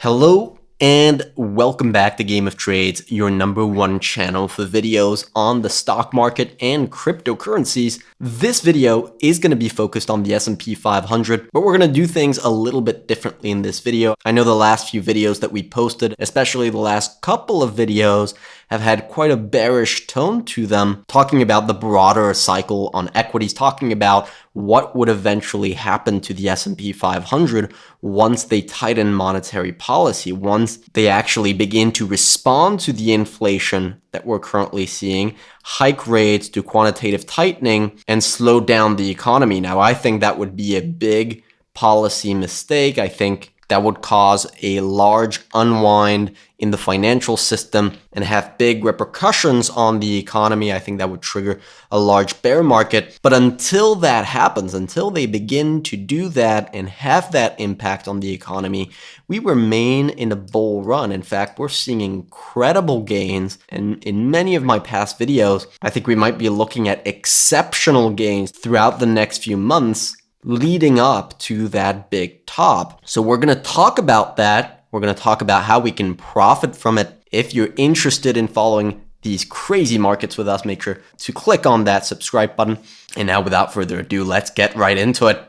Hello and welcome back to Game of Trades, your #1 channel for videos on the stock market and cryptocurrencies. This video is going to be focused on the S&P 500, but we're going to do things a little bit differently in this video. I know the last few videos that we posted, especially the last couple of videos, have had quite a bearish tone to them, talking about the broader cycle on equities, talking about what would eventually happen to the S&P 500 once they tighten monetary policy, once they actually begin to respond to the inflation that we're currently seeing, hike rates, do quantitative tightening, and slow down the economy. Now, I think that would be a big policy mistake. I think that would cause a large unwind in the financial system and have big repercussions on the economy. I think that would trigger a large bear market. But until that happens, until they begin to do that and have that impact on the economy, we remain in a bull run. In fact, we're seeing incredible gains. And in many of my past videos, I think we might be looking at exceptional gains throughout the next few months leading up to that big top. So we're going to talk about that. We're going to talk about how we can profit from it. If you're interested in following these crazy markets with us, make sure to click on that subscribe button. And now without further ado, let's get right into it.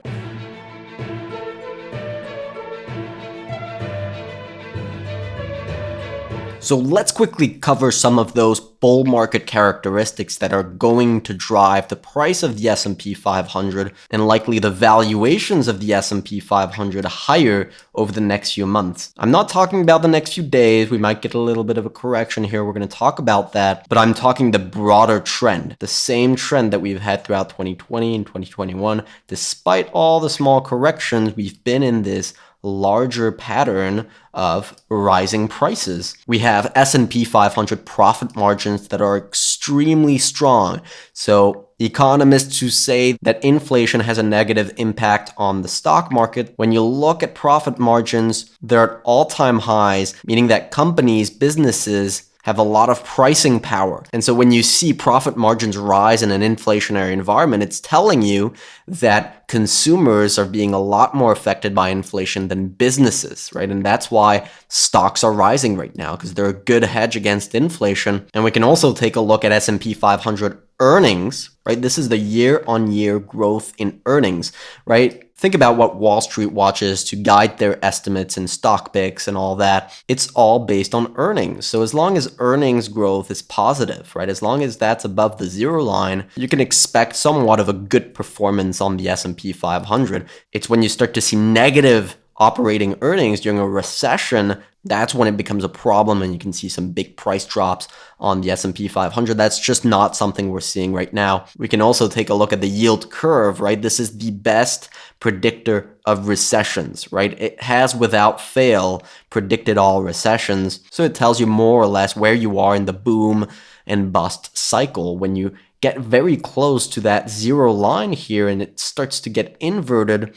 So let's quickly cover some of those bull market characteristics that are going to drive the price of the S&P 500 and likely the valuations of the S&P 500 higher over the next few months. I'm not talking about the next few days. We might get a little bit of a correction here. We're going to talk about that, but I'm talking the broader trend, the same trend that we've had throughout 2020 and 2021. Despite all the small corrections, we've been in this larger pattern of rising prices. We have S&P 500 profit margins that are extremely strong. So economists who say that inflation has a negative impact on the stock market, when you look at profit margins, they're at all-time highs, meaning that companies, businesses, have a lot of pricing power. And so when you see profit margins rise in an inflationary environment, it's telling you that consumers are being a lot more affected by inflation than businesses, right? And that's why stocks are rising right now, because they're a good hedge against inflation. And we can also take a look at S&P 500 earnings, right? This is the year-on-year growth in earnings, right? Think about what Wall Street watches to guide their estimates and stock picks and all that. It's all based on earnings. So as long as earnings growth is positive, right? As long as that's above the zero line, you can expect somewhat of a good performance on the S&P 500. It's when you start to see negative operating earnings during a recession, that's when it becomes a problem and you can see some big price drops on the S&P 500. That's just not something we're seeing right now. We can also take a look at the yield curve, right? This is the best predictor of recessions, right? It has without fail predicted all recessions. So it tells you more or less where you are in the boom and bust cycle. When you get very close to that zero line here and it starts to get inverted,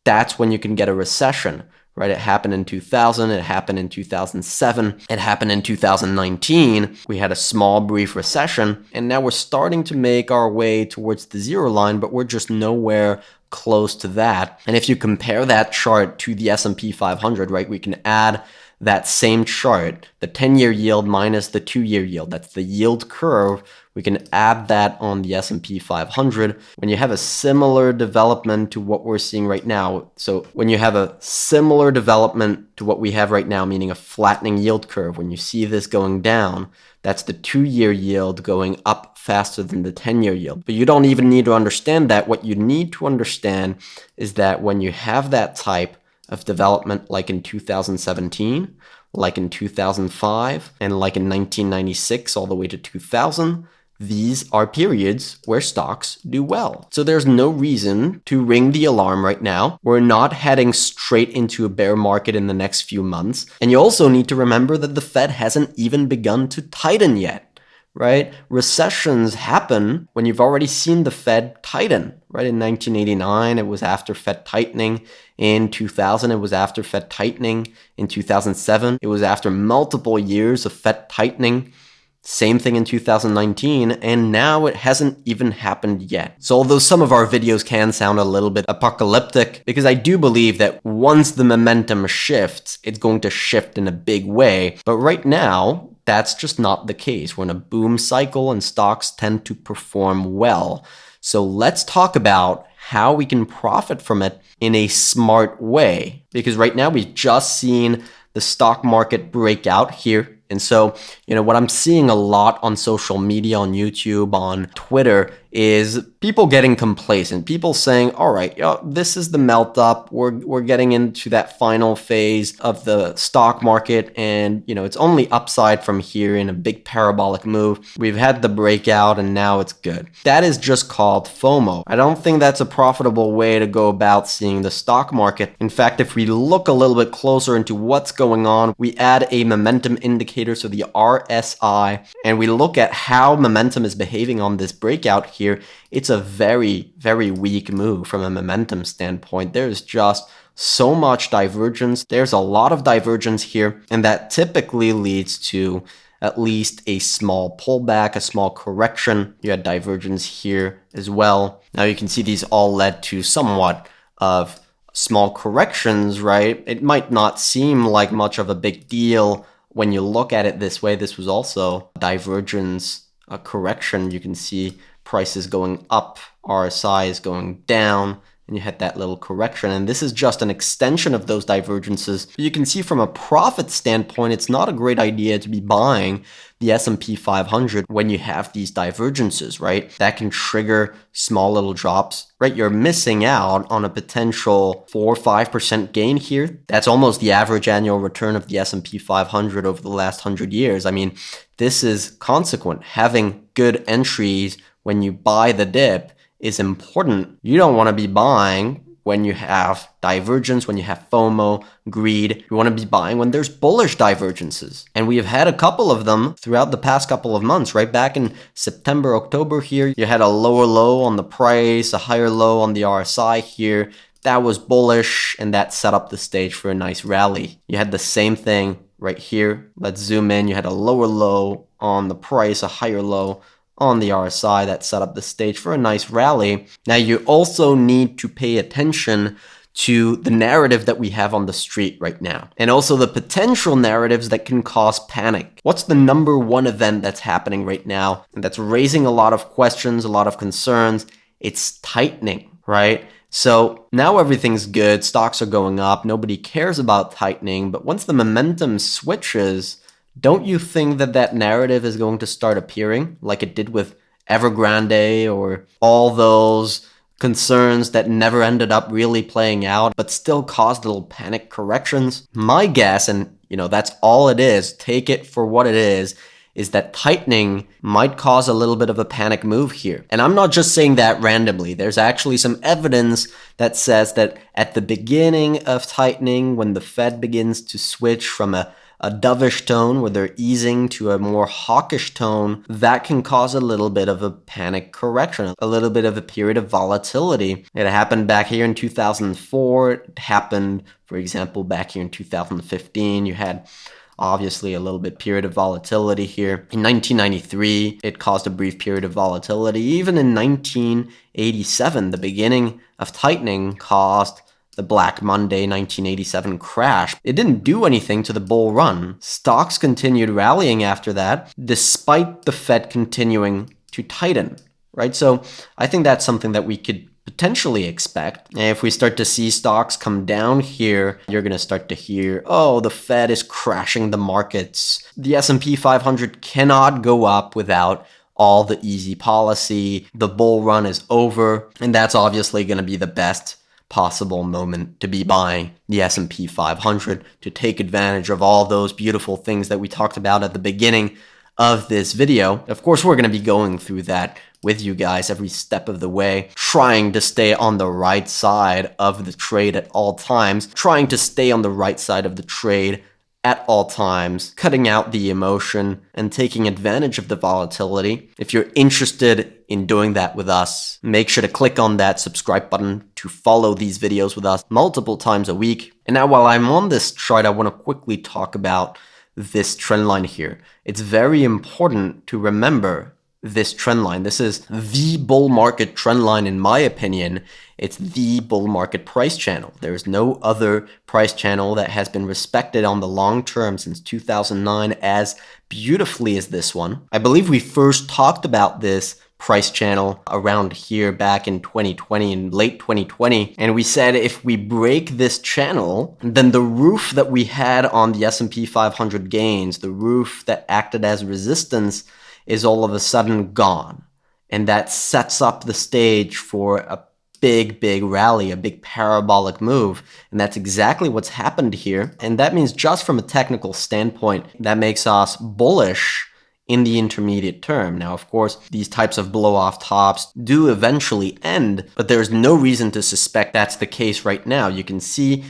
that's when you can get a recession, right? It happened in 2000, it happened in 2007, it happened in 2019. We had a small brief recession, and now we're starting to make our way towards the zero line, but we're just nowhere close to that. And if you compare that chart to the S&P 500, right, we can add that same chart, the 10-year yield minus the 2-year yield. That's the yield curve. We can add that on the S&P 500 when you have a similar development to what we're seeing right now. So when you have a similar development to what we have right now, meaning a flattening yield curve, when you see this going down, that's the 2-year yield going up faster than the 10-year yield. But you don't even need to understand that. What you need to understand is that when you have that type of development like in 2017, like in 2005, and like in 1996 all the way to 2000, these are periods where stocks do well. So there's no reason to ring the alarm right now. We're not heading straight into a bear market in the next few months. And you also need to remember that the Fed hasn't even begun to tighten yet, right? Recessions happen when you've already seen the Fed tighten, right? In 1989, it was after Fed tightening. In 2000, it was after Fed tightening. In 2007, it was after multiple years of Fed tightening. Same thing in 2019, and now it hasn't even happened yet. So although some of our videos can sound a little bit apocalyptic, because I do believe that once the momentum shifts, it's going to shift in a big way. But right now, that's just not the case. We're in a boom cycle and stocks tend to perform well. So let's talk about how we can profit from it in a smart way. Because right now we've just seen the stock market break out here. And so, what I'm seeing a lot on social media, on YouTube, on Twitter, is people getting complacent. People saying, all right, this is the melt up. We're getting into that final phase of the stock market. And, it's only upside from here in a big parabolic move. We've had the breakout and now it's good. That is just called FOMO. I don't think that's a profitable way to go about seeing the stock market. In fact, if we look a little bit closer into what's going on, we add a momentum indicator, so the RSI, and we look at how momentum is behaving on this breakout here. It's a very, very weak move from a momentum standpoint. There's just so much divergence. There's a lot of divergence here, and that typically leads to at least a small pullback, a small correction. You had divergence here as well. Now you can see these all led to somewhat of small corrections, right? It might not seem like much of a big deal when you look at it this way. This was also divergence, a correction. You can see prices going up, RSI is going down, and you had that little correction. And this is just an extension of those divergences. You can see from a profit standpoint, it's not a great idea to be buying the SP 500 when you have these divergences, right? That can trigger small little drops, right? You're missing out on a potential 4 or 5% gain here. That's almost the average annual return of the SP 500 over the last 100 years. I mean, this is consequent. Having good entries when you buy the dip is important. You don't want to be buying when you have divergence, when you have FOMO, greed. You want to be buying when there's bullish divergences. And we have had a couple of them throughout the past couple of months, right? Back in September, October here, you had a lower low on the price, a higher low on the RSI here. That was bullish, and that set up the stage for a nice rally. You had the same thing right here. Let's zoom in. You had a lower low on the price, a higher low on the RSI. That set up the stage for a nice rally. Now you also need to pay attention to the narrative that we have on the street right now, and also the potential narratives that can cause panic. What's the number one event that's happening right now and that's raising a lot of questions, a lot of concerns? It's tightening, right? So now everything's good, stocks are going up, nobody cares about tightening, but once the momentum switches, don't you think that that narrative is going to start appearing like it did with Evergrande or all those concerns that never ended up really playing out but still caused little panic corrections? My guess, and that's all it is, take it for what it is that tightening might cause a little bit of a panic move here. And I'm not just saying that randomly. There's actually some evidence that says that at the beginning of tightening, when the Fed begins to switch from a dovish tone where they're easing to a more hawkish tone, that can cause a little bit of a panic correction, a little bit of a period of volatility. It happened back here in 2004. It happened, for example, back here in 2015. You had obviously a little bit period of volatility here. In 1993, it caused a brief period of volatility. Even in 1987, the beginning of tightening caused the Black Monday 1987 crash. It didn't do anything to the bull run. Stocks continued rallying after that, despite the Fed continuing to tighten, right? So I think that's something that we could potentially expect. And if we start to see stocks come down here, you're going to start to hear, oh, the Fed is crashing the markets. The S&P 500 cannot go up without all the easy policy. The bull run is over. And that's obviously going to be the best possible moment to be buying the S&P 500, to take advantage of all those beautiful things that we talked about at the beginning of this video. Of course, we're going to be going through that with you guys every step of the way, trying to stay on the right side of the trade at all times, trying to stay on the right side of the trade at all times, cutting out the emotion and taking advantage of the volatility. If you're interested in doing that with us, make sure to click on that subscribe button to follow these videos with us multiple times a week. And now while I'm on this chart, I want to quickly talk about this trend line here. It's very important to remember this trend line. This is the bull market trend line in my opinion. It's the bull market price channel. There's no other price channel that has been respected on the long term since 2009 as beautifully as this one. I believe we first talked about this price channel around here back in 2020, in late 2020, and we said if we break this channel, then the roof that we had on the S&P 500 gains, the roof that acted as resistance, is all of a sudden gone. And that sets up the stage for a big rally, a big parabolic move. And that's exactly what's happened here. And that means just from a technical standpoint, that makes us bullish in the intermediate term. Now, of course, these types of blow-off tops do eventually end, but there's no reason to suspect that's the case right now. You can see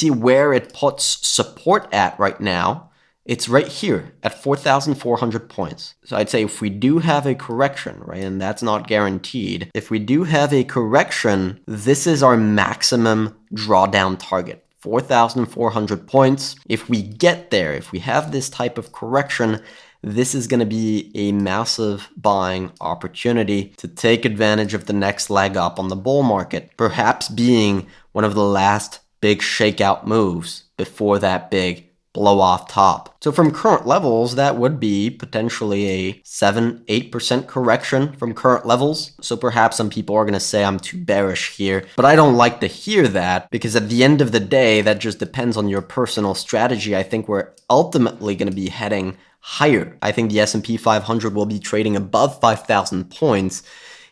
where it puts support at right now. It's right here at 4,400 points. So I'd say if we do have a correction, right, and that's not guaranteed, if we do have a correction, this is our maximum drawdown target, 4,400 points. If we get there, if we have this type of correction, this is going to be a massive buying opportunity to take advantage of the next leg up on the bull market, perhaps being one of the last big shakeout moves before that big blow off top. So from current levels, that would be potentially a 7-8% correction from current levels. So perhaps some people are going to say I'm too bearish here, but I don't like to hear that because at the end of the day, that just depends on your personal strategy. I think we're ultimately going to be heading higher. I think the S&P 500 will be trading above 5,000 points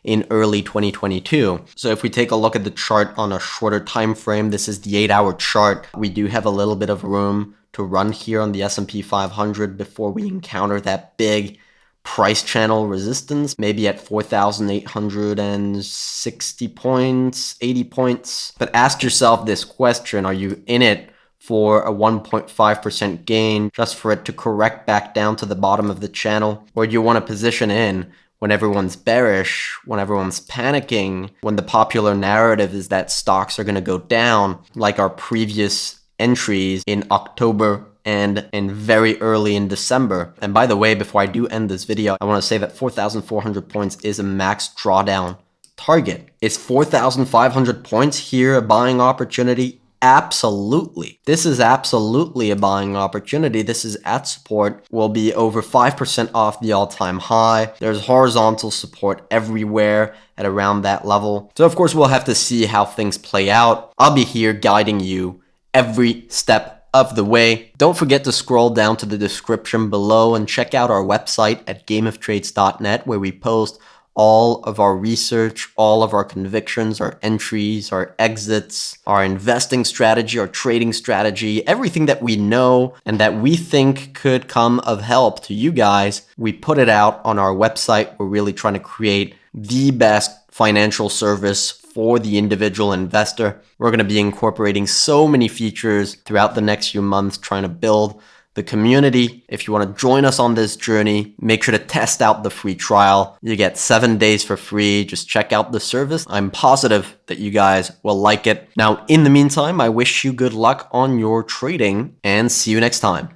in early 2022. So if we take a look at the chart on a shorter time frame, this is the 8-hour chart. We do have a little bit of room to run here on the S&P 500 before we encounter that big price channel resistance, maybe at 4,860 points, 80 points. But ask yourself this question: are you in it for a 1.5% gain just for it to correct back down to the bottom of the channel? Or do you want to position in when everyone's bearish, when everyone's panicking, when the popular narrative is that stocks are going to go down, like our previous entries in October and very early in December? And by the way, before I do end this video, I want to say that 4,400 points is a max drawdown target. Is 4,500 points here a buying opportunity? Absolutely. This is absolutely a buying opportunity. This is at support. Will be over 5% off the all-time high. There's horizontal support everywhere at around that level. So of course, we'll have to see how things play out. I'll be here guiding you every step of the way. Don't forget to scroll down to the description below and check out our website at gameoftrades.net, where we post all of our research, all of our convictions, our entries, our exits, our investing strategy, our trading strategy, everything that we know and that we think could come of help to you guys. We put it out on our website. We're really trying to create the best financial service for the individual investor. We're going to be incorporating so many features throughout the next few months, trying to build the community. If you want to join us on this journey, make sure to test out the free trial. You get 7 days for free. Just check out the service. I'm positive that you guys will like it. Now, in the meantime, I wish you good luck on your trading and see you next time.